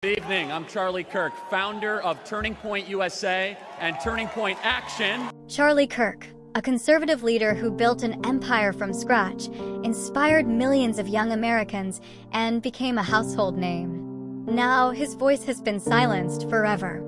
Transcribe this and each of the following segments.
Good evening, I'm Charlie Kirk, founder of Turning Point USA and Turning Point Action. Charlie Kirk, a conservative leader who built an empire from scratch, inspired millions of young Americans, and became a household name. Now, his voice has been silenced forever.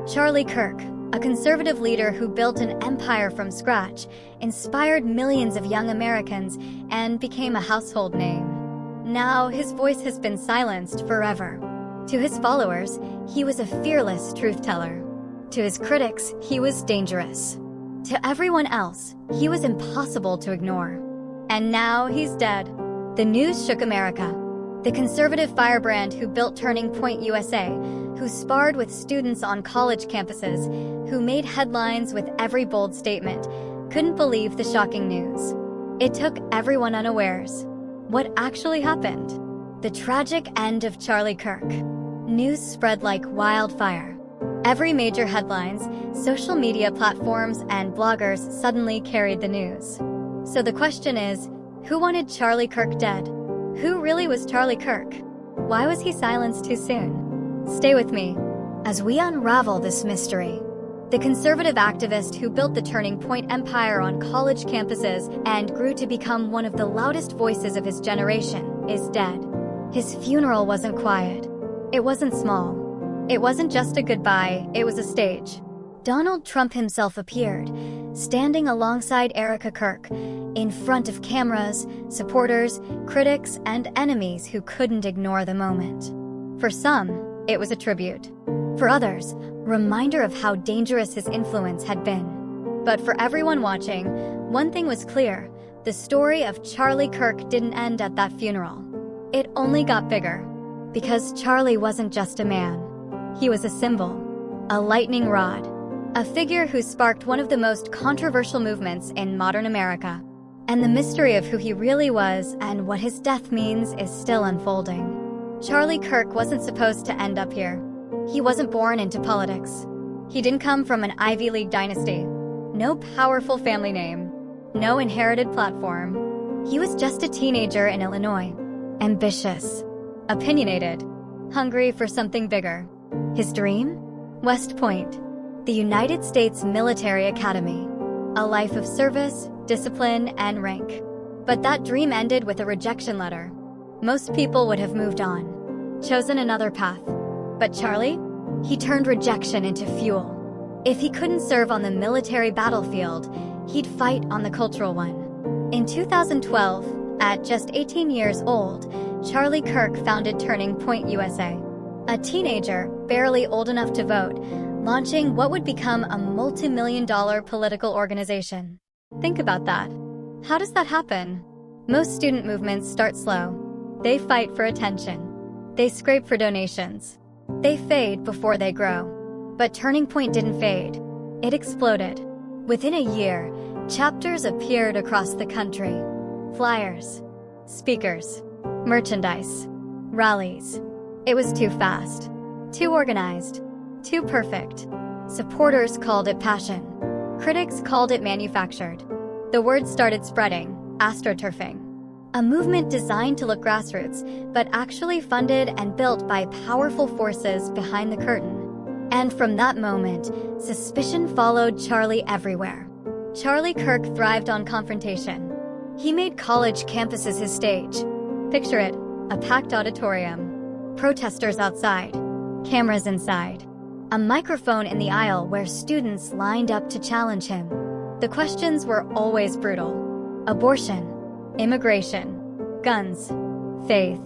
Charlie Kirk, a conservative leader who built an empire from scratch, inspired millions of young Americans, and became a household name. Now, his voice has been silenced forever. To his followers, he was a fearless truth-teller. To his critics, he was dangerous. To everyone else, he was impossible to ignore. And now he's dead. The news shook America. The conservative firebrand who built Turning Point USA, who sparred with students on college campuses, who made headlines with every bold statement, couldn't believe the shocking news. It took everyone unawares. What actually happened? The tragic end of Charlie Kirk. News spread like wildfire. Every major headlines, social media platforms, and bloggers suddenly carried the news. So the question is, who wanted Charlie Kirk dead? Who really was Charlie Kirk? Why was he silenced too soon? Stay with me as we unravel this mystery. The conservative activist who built the Turning Point empire on college campuses and grew to become one of the loudest voices of his generation is dead. His funeral wasn't quiet. It wasn't small. It wasn't just a goodbye, it was a stage. Donald Trump himself appeared, standing alongside Erica Kirk, in front of cameras, supporters, critics, and enemies who couldn't ignore the moment. For some, it was a tribute. For others, reminder of how dangerous his influence had been. But for everyone watching, one thing was clear: the story of Charlie Kirk didn't end at that funeral. It only got bigger. Because Charlie wasn't just a man. He was a symbol, a lightning rod, a figure who sparked one of the most controversial movements in modern America. And the mystery of who he really was and what his death means is still unfolding. Charlie Kirk wasn't supposed to end up here. He wasn't born into politics. He didn't come from an Ivy League dynasty. No powerful family name. No inherited platform. He was just a teenager in Illinois. Ambitious. Opinionated. Hungry for something bigger. His dream? West Point. The United States Military Academy. A life of service, discipline, and rank. But that dream ended with a rejection letter. Most people would have moved on. Chosen another path. But Charlie? He turned rejection into fuel. If he couldn't serve on the military battlefield, he'd fight on the cultural one. In 2012, at just 18 years old, Charlie Kirk founded Turning Point USA. A teenager, barely old enough to vote, launching what would become a multi-million-dollar political organization. Think about that. How does that happen? Most student movements start slow. They fight for attention. They scrape for donations. They fade before they grow. But Turning Point didn't fade. It exploded. Within a year, chapters appeared across the country. Flyers, speakers, merchandise, rallies. It was too fast, too organized, too perfect. Supporters called it passion. Critics called it manufactured. The word started spreading, astroturfing. A movement designed to look grassroots, but actually funded and built by powerful forces behind the curtain. And from that moment, suspicion followed Charlie everywhere. Charlie Kirk thrived on confrontation. He made college campuses his stage. Picture it, a packed auditorium. Protesters outside. Cameras inside. A microphone in the aisle where students lined up to challenge him. The questions were always brutal. Abortion. Immigration, guns, faith.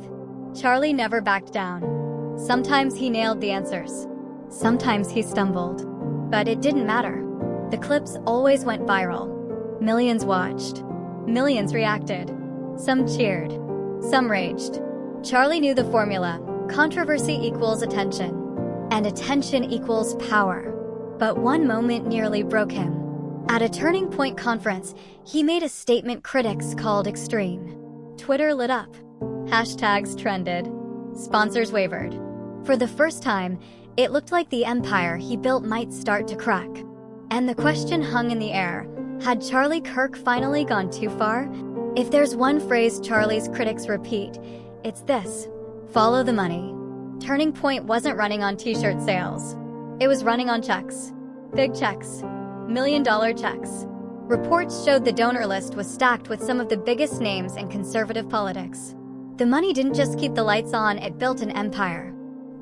Charlie never backed down. Sometimes he nailed the answers. Sometimes he stumbled. But it didn't matter. The clips always went viral. Millions watched. Millions reacted. Some cheered. Some raged. Charlie knew the formula. Controversy equals attention. And attention equals power. But one moment nearly broke him. At a Turning Point conference, he made a statement critics called extreme. Twitter lit up. Hashtags trended. Sponsors wavered. For the first time, it looked like the empire he built might start to crack. And the question hung in the air: had Charlie Kirk finally gone too far? If there's one phrase Charlie's critics repeat, it's this: Follow the money. Turning Point wasn't running on t-shirt sales. It was running on checks. Big checks. $1 million checks. Reports showed the donor list was stacked with some of the biggest names in conservative politics. The money didn't just keep the lights on, it built an empire.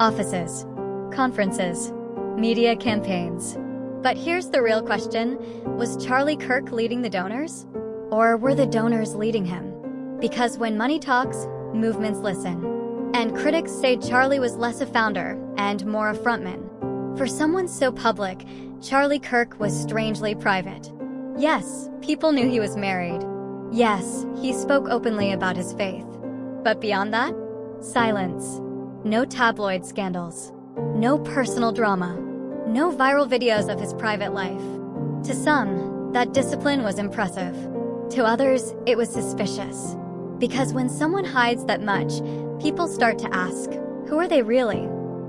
Offices, conferences, media campaigns. But here's the real question. Was Charlie Kirk leading the donors? Or were the donors leading him? Because when money talks, movements listen. And critics say Charlie was less a founder and more a frontman. For someone so public, Charlie Kirk was strangely private. Yes, people knew he was married. Yes, he spoke openly about his faith. But beyond that, silence. No tabloid scandals. No personal drama. No viral videos of his private life. To some, that discipline was impressive. To others, it was suspicious. Because when someone hides that much, people start to ask, who are they really?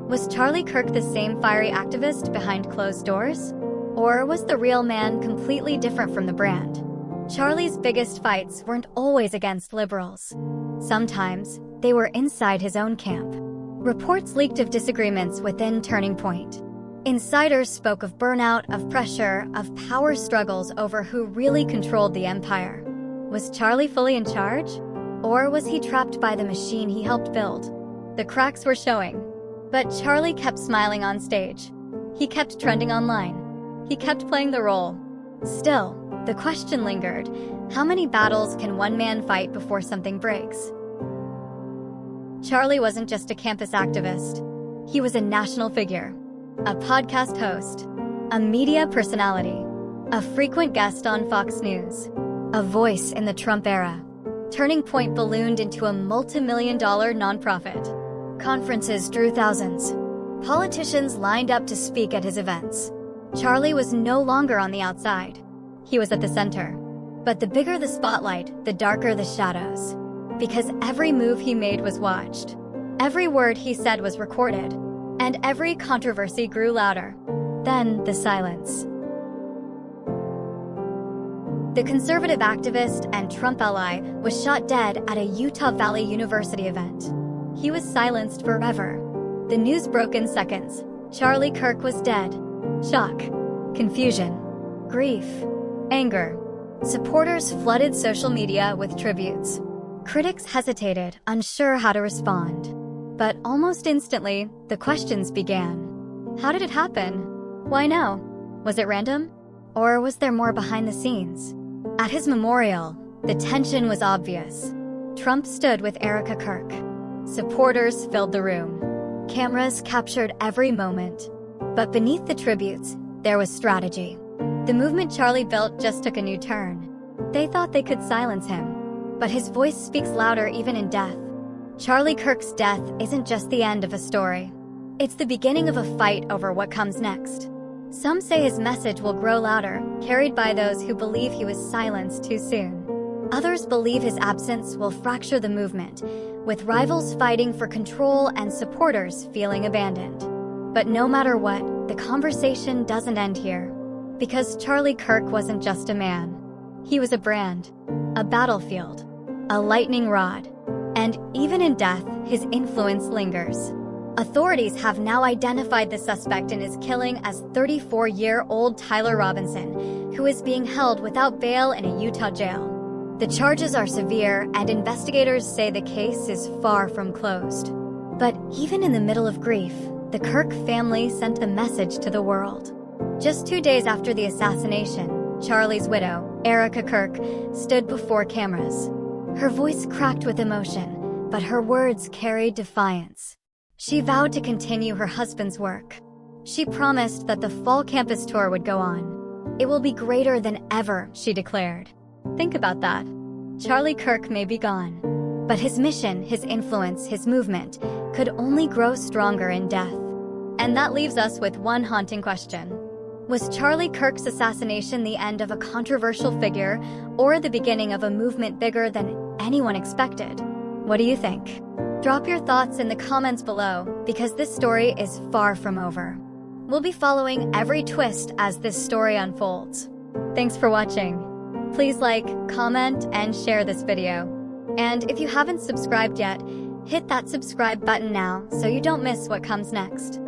Was Charlie Kirk the same fiery activist behind closed doors? Or was the real man completely different from the brand? Charlie's biggest fights weren't always against liberals. Sometimes, they were inside his own camp. Reports leaked of disagreements within Turning Point. Insiders spoke of burnout, of pressure, of power struggles over who really controlled the empire. Was Charlie fully in charge? Or was he trapped by the machine he helped build? The cracks were showing. But Charlie kept smiling on stage. He kept trending online. He kept playing the role. Still, the question lingered, how many battles can one man fight before something breaks? Charlie wasn't just a campus activist. He was a national figure, a podcast host, a media personality, a frequent guest on Fox News, a voice in the Trump era. Turning Point ballooned into a multi-million-dollar nonprofit. Conferences drew thousands. Politicians lined up to speak at his events. Charlie was no longer on the outside. He was at the center. But the bigger the spotlight, the darker the shadows. Because every move he made was watched. Every word he said was recorded. And every controversy grew louder. Then the silence. The conservative activist and Trump ally was shot dead at a Utah Valley University event. He was silenced forever. The news broke in seconds. Charlie Kirk was dead. Shock, confusion, grief, anger. Supporters flooded social media with tributes. Critics hesitated, unsure how to respond. But almost instantly, the questions began. How did it happen? Why now? Was it random? Or was there more behind the scenes? At his memorial, the tension was obvious. Trump stood with Erica Kirk. Supporters filled the room. Cameras captured every moment. But beneath the tributes, there was strategy. The movement Charlie built just took a new turn. They thought they could silence him. But his voice speaks louder even in death. Charlie Kirk's death isn't just the end of a story. It's the beginning of a fight over what comes next. Some say his message will grow louder, carried by those who believe he was silenced too soon. Others believe his absence will fracture the movement, with rivals fighting for control and supporters feeling abandoned. But no matter what, the conversation doesn't end here. Because Charlie Kirk wasn't just a man. He was a brand, a battlefield, a lightning rod. And even in death, his influence lingers. Authorities have now identified the suspect in his killing as 34-year-old Tyler Robinson, who is being held without bail in a Utah jail. The charges are severe, and investigators say the case is far from closed. But even in the middle of grief, the Kirk family sent a message to the world. Just 2 days after the assassination, Charlie's widow, Erica Kirk, stood before cameras. Her voice cracked with emotion, but her words carried defiance. She vowed to continue her husband's work. She promised that the fall campus tour would go on. It will be greater than ever, she declared. Think about that. Charlie Kirk may be gone, but his mission, his influence, his movement could only grow stronger in death. And that leaves us with one haunting question. Was Charlie Kirk's assassination the end of a controversial figure or the beginning of a movement bigger than anyone expected? What do you think? Drop your thoughts in the comments below, because this story is far from over. We'll be following every twist as this story unfolds. Thanks for watching. Please like, comment, and share this video. And if you haven't subscribed yet, Hit that subscribe button now so you don't miss what comes next.